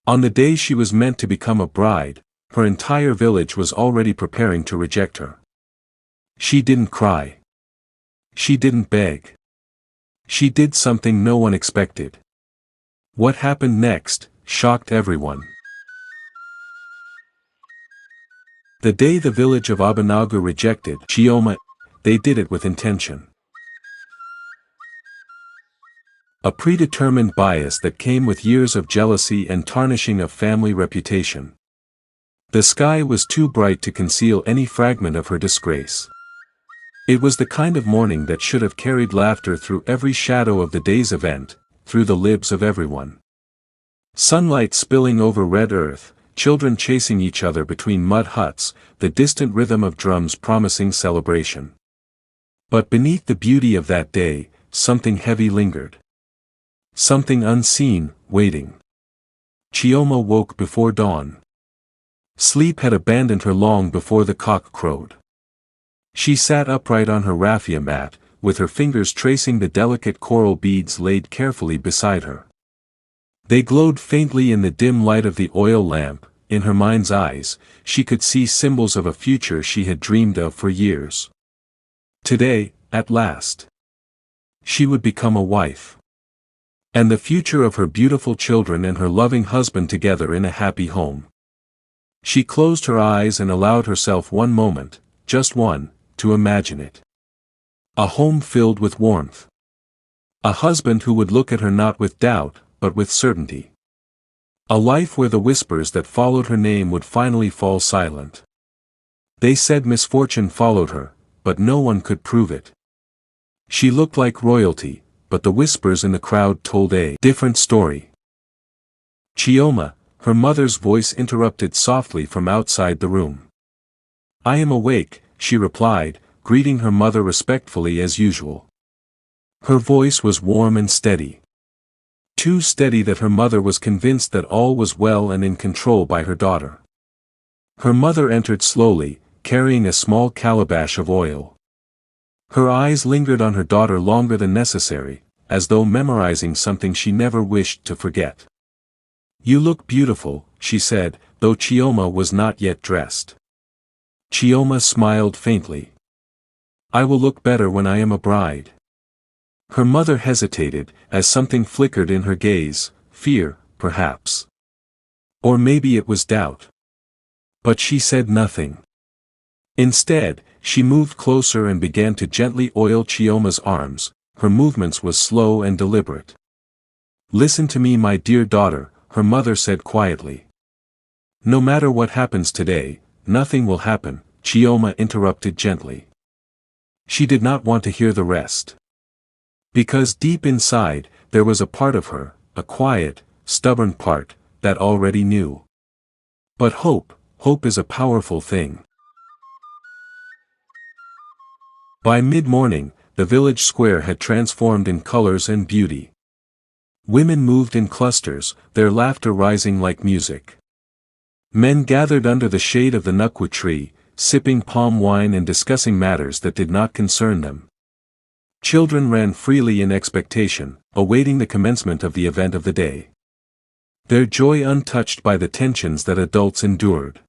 On the day she was meant to become a bride, her entire village was already preparing to reject her. She didn't cry. She didn't beg. She did something no one expected. What happened next shocked everyone. The day the village of Abanagu rejected Chioma, they did it with intention. A predetermined bias that came with years of jealousy and tarnishing of family reputation. The sky was too bright to conceal any fragment of her disgrace. It was the kind of morning that should have carried laughter through every shadow of the day's event, through the lips of everyone. Sunlight spilling over red earth, children chasing each other between mud huts, the distant rhythm of drums promising celebration. But beneath the beauty of that day, something heavy lingered. Something unseen, waiting. Chioma woke before dawn. Sleep had abandoned her long before the cock crowed. She sat upright on her raffia mat, with her fingers tracing the delicate coral beads laid carefully beside her. They glowed faintly in the dim light of the oil lamp. In her mind's eyes, she could see symbols of a future she had dreamed of for years. Today, at last, she would become a wife. And the future of her beautiful children and her loving husband together in a happy home. She closed her eyes and allowed herself one moment, just one, to imagine it. A home filled with warmth. A husband who would look at her not with doubt, but with certainty. A life where the whispers that followed her name would finally fall silent. They said misfortune followed her, but no one could prove it. She looked like royalty, but the whispers in the crowd told a different story. Chioma, her mother's voice interrupted softly from outside the room. I am awake, she replied, greeting her mother respectfully as usual. Her voice was warm and steady. Too steady that her mother was convinced that all was well and in control by her daughter. Her mother entered slowly, carrying a small calabash of oil. Her eyes lingered on her daughter longer than necessary, as though memorizing something she never wished to forget. You look beautiful, she said, though Chioma was not yet dressed. Chioma smiled faintly. I will look better when I am a bride. Her mother hesitated, as something flickered in her gaze, fear, perhaps. Or maybe it was doubt. But she said nothing. Instead, she moved closer and began to gently oil Chioma's arms. Her movements was slow and deliberate. Listen to me, my dear daughter, her mother said quietly. No matter what happens today, nothing will happen, Chioma interrupted gently. She did not want to hear the rest. Because deep inside, there was a part of her, a quiet, stubborn part, that already knew. But hope is a powerful thing. By mid-morning, the village square had transformed in colors and beauty. Women moved in clusters, their laughter rising like music. Men gathered under the shade of the nukwa tree, sipping palm wine and discussing matters that did not concern them. Children ran freely in expectation, awaiting the commencement of the event of the day. Their joy untouched by the tensions that adults endured.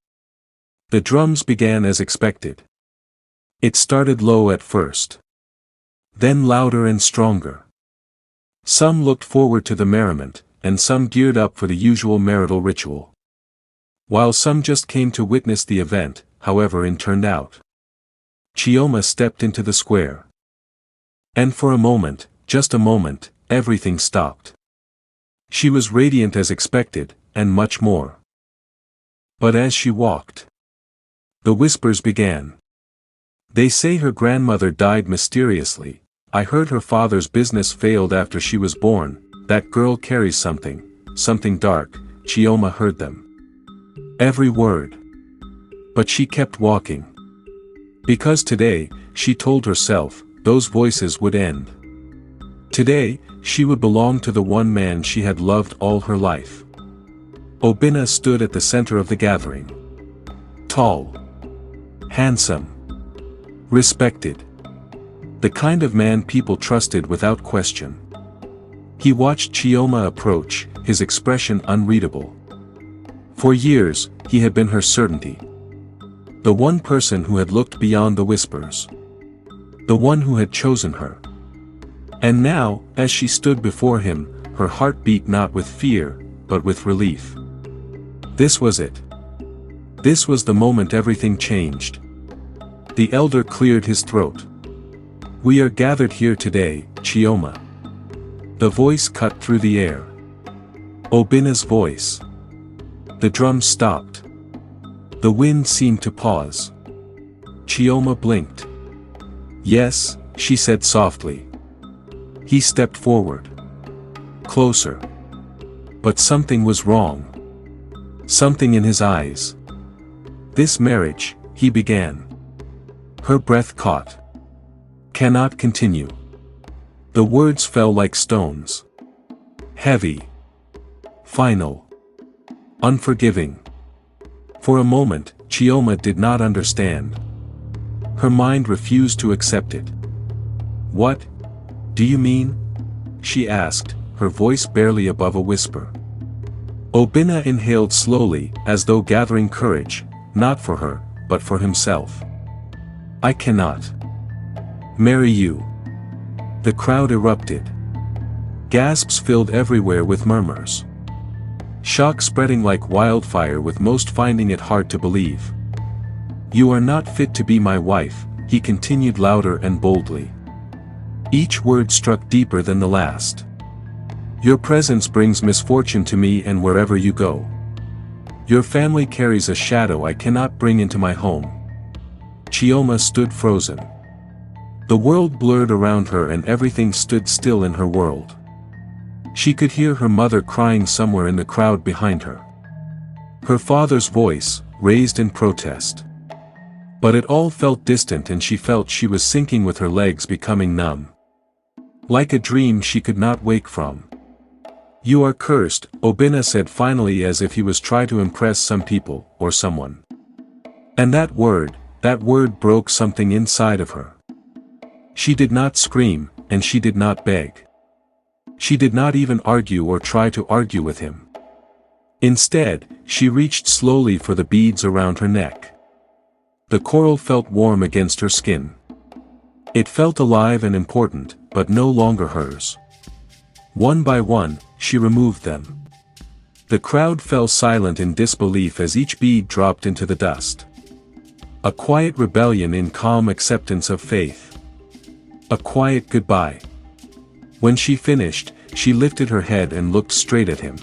The drums began as expected. It started low at first. Then louder and stronger. Some looked forward to the merriment, and some geared up for the usual marital ritual. While some just came to witness the event, however it turned out. Chioma stepped into the square. And for a moment, just a moment, everything stopped. She was radiant as expected, and much more. But as she walked, the whispers began. They say her grandmother died mysteriously. I heard her father's business failed after she was born. That girl carries something dark. Chioma heard them. Every word. But she kept walking. Because today, she told herself, those voices would end. Today, she would belong to the one man she had loved all her life. Obinna stood at the center of the gathering. Tall. Handsome. Respected. The kind of man people trusted without question. He watched Chioma approach, his expression unreadable. For years, he had been her certainty. The one person who had looked beyond the whispers. The one who had chosen her. And now, as she stood before him, her heart beat not with fear, but with relief. This was it. This was the moment everything changed. The elder cleared his throat. "We are gathered here today, Chioma." The voice cut through the air. Obina's voice. The drums stopped. The wind seemed to pause. Chioma blinked. "Yes," she said softly. He stepped forward. Closer. But something was wrong. Something in his eyes. "This marriage," he began. Her breath caught. "Cannot continue." The words fell like stones. Heavy. Final. Unforgiving. For a moment, Chioma did not understand. Her mind refused to accept it. "What do you mean?" she asked, her voice barely above a whisper. Obina inhaled slowly, as though gathering courage, not for her, but for himself. "I cannot marry you." The crowd erupted. Gasps filled everywhere with murmurs. Shock spreading like wildfire, with most finding it hard to believe. "You are not fit to be my wife," he continued louder and boldly. Each word struck deeper than the last. "Your presence brings misfortune to me and wherever you go. Your family carries a shadow I cannot bring into my home." Chioma stood frozen. The world blurred around her and everything stood still in her world. She could hear her mother crying somewhere in the crowd behind her. Her father's voice, raised in protest. But it all felt distant, and she felt she was sinking with her legs becoming numb. Like a dream she could not wake from. "You are cursed," Obina said finally, as if he was trying to impress some people, or someone. And that word broke something inside of her. She did not scream, and she did not beg. She did not even argue or try to argue with him. Instead, she reached slowly for the beads around her neck. The coral felt warm against her skin. It felt alive and important, but no longer hers. One by one, she removed them. The crowd fell silent in disbelief as each bead dropped into the dust. A quiet rebellion in calm acceptance of faith. A quiet goodbye. When she finished, she lifted her head and looked straight at him.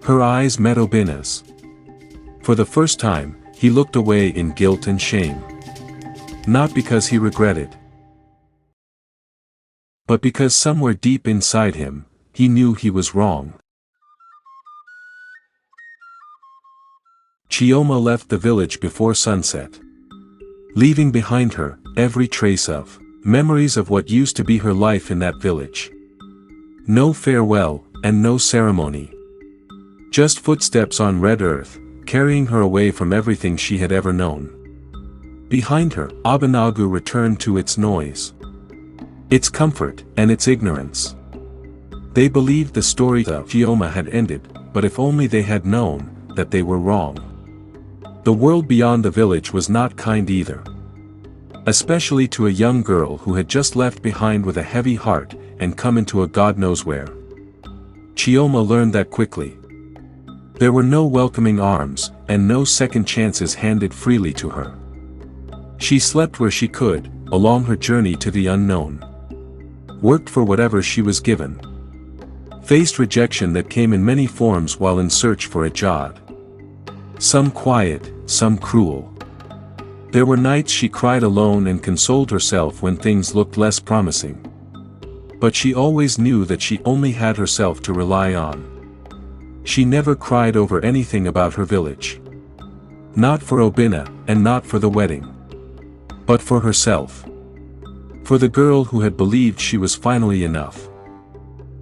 Her eyes met Obina's. For the first time, he looked away in guilt and shame. Not because he regretted, but because somewhere deep inside him, he knew he was wrong. Chioma left the village before sunset, leaving behind her every trace of memories of what used to be her life in that village. No farewell, and no ceremony. Just footsteps on red earth, carrying her away from everything she had ever known. Behind her, Abanagu returned to its noise, its comfort, and its ignorance. They believed the story of Chioma had ended, but if only they had known that they were wrong. The world beyond the village was not kind either. Especially to a young girl who had just left behind with a heavy heart and come into a God knows where. Chioma learned that quickly. There were no welcoming arms, and no second chances handed freely to her. She slept where she could, along her journey to the unknown. Worked for whatever she was given. Faced rejection that came in many forms while in search for a job. Some quiet, some cruel. There were nights she cried alone and consoled herself when things looked less promising. But she always knew that she only had herself to rely on. She never cried over anything about her village. Not for Obina, and not for the wedding. But for herself. For the girl who had believed she was finally enough.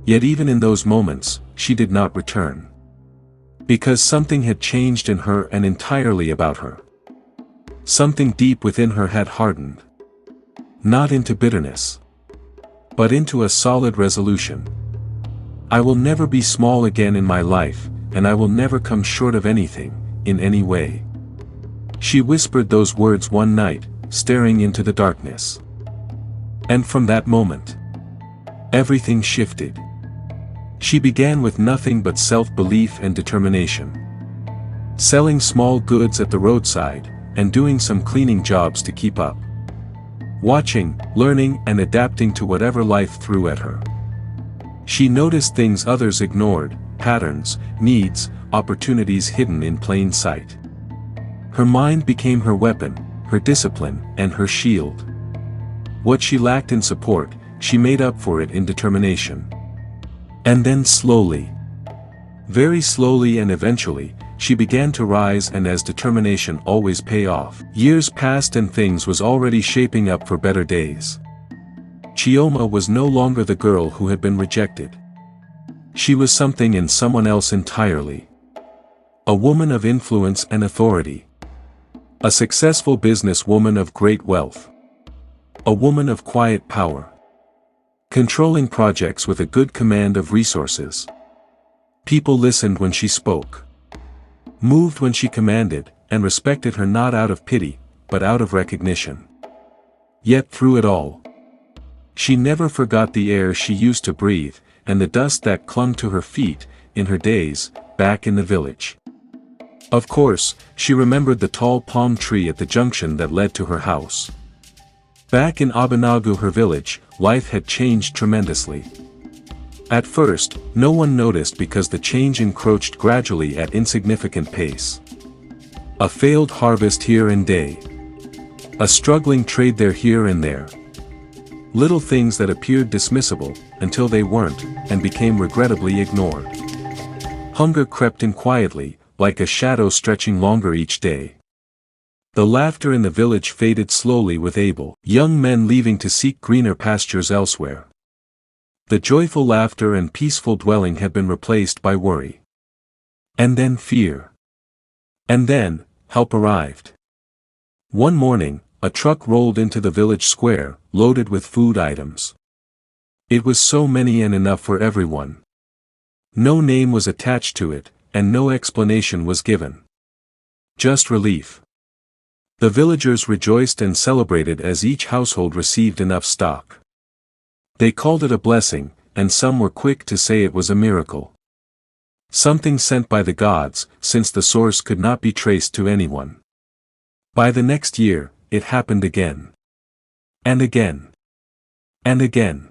Yet even in those moments, she did not return. Because something had changed in her and entirely about her. Something deep within her had hardened. Not into bitterness, but into a solid resolution. I will never be small again in my life, and I will never come short of anything, in any way." She whispered those words one night, staring into the darkness. And from that moment, everything shifted. She began with nothing but self-belief and determination. Selling small goods at the roadside, and doing some cleaning jobs to keep up. Watching, learning, and adapting to whatever life threw at her. She noticed things others ignored, patterns, needs, opportunities hidden in plain sight. Her mind became her weapon, her discipline, and her shield. What she lacked in support, she made up for it in determination. And then slowly, very slowly and eventually, she began to rise, and as determination always pay off, years passed and things was already shaping up for better days. Chioma was no longer the girl who had been rejected. She was something in someone else entirely. A woman of influence and authority. A successful businesswoman of great wealth. A woman of quiet power. Controlling projects with a good command of resources. People listened when she spoke. Moved when she commanded, and respected her not out of pity, but out of recognition. Yet through it all, she never forgot the air she used to breathe, and the dust that clung to her feet, in her days, back in the village. Of course, she remembered the tall palm tree at the junction that led to her house. Back in Abanagu, her village, life had changed tremendously. At first, no one noticed because the change encroached gradually at insignificant pace. A failed harvest here and there. A struggling trade there here and there. Little things that appeared dismissible, until they weren't, and became regrettably ignored. Hunger crept in quietly, like a shadow stretching longer each day. The laughter in the village faded slowly with able, young men leaving to seek greener pastures elsewhere. The joyful laughter and peaceful dwelling had been replaced by worry. And then fear. And then, help arrived. One morning, a truck rolled into the village square, loaded with food items. It was so many and enough for everyone. No name was attached to it, and no explanation was given. Just relief. The villagers rejoiced and celebrated as each household received enough stock. They called it a blessing, and some were quick to say it was a miracle. Something sent by the gods, since the source could not be traced to anyone. By the next year, it happened again. And again. And again.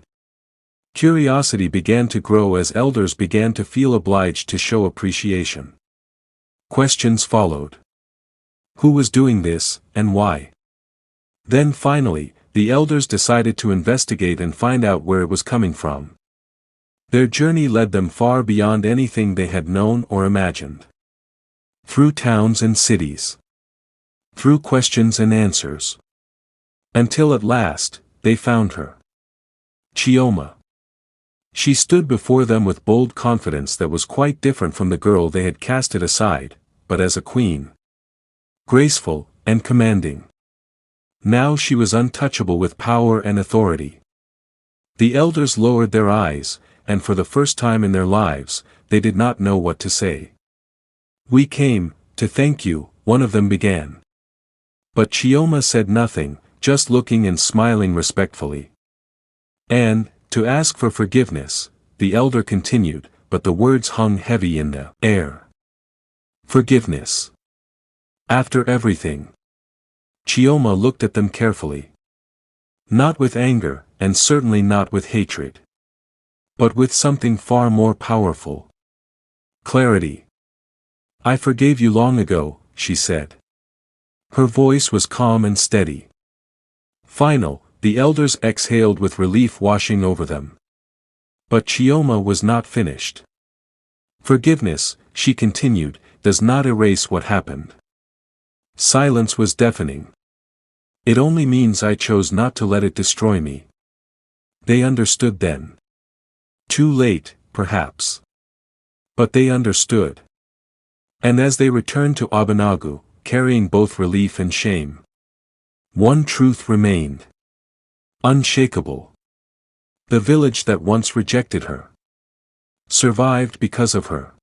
Curiosity began to grow as elders began to feel obliged to show appreciation. Questions followed. Who was doing this, and why? Then finally, the elders decided to investigate and find out where it was coming from. Their journey led them far beyond anything they had known or imagined. Through towns and cities. Through questions and answers. Until at last, they found her. Chioma. She stood before them with bold confidence that was quite different from the girl they had casted aside, but as a queen. Graceful, and commanding. Now she was untouchable with power and authority. The elders lowered their eyes, and for the first time in their lives, they did not know what to say. "We came, to thank you," one of them began. But Chioma said nothing, just looking and smiling respectfully. "And, to ask for forgiveness," the elder continued, but the words hung heavy in the air. "Forgiveness. After everything." Chioma looked at them carefully. Not with anger, and certainly not with hatred. But with something far more powerful. Clarity. "I forgave you long ago," she said. Her voice was calm and steady. Final, the elders exhaled with relief washing over them. But Chioma was not finished. "Forgiveness," she continued, "does not erase what happened." Silence was deafening. "It only means I chose not to let it destroy me." They understood then. Too late, perhaps. But they understood. And as they returned to Abanagu, carrying both relief and shame, one truth remained. Unshakable. The village that once rejected her survived because of her.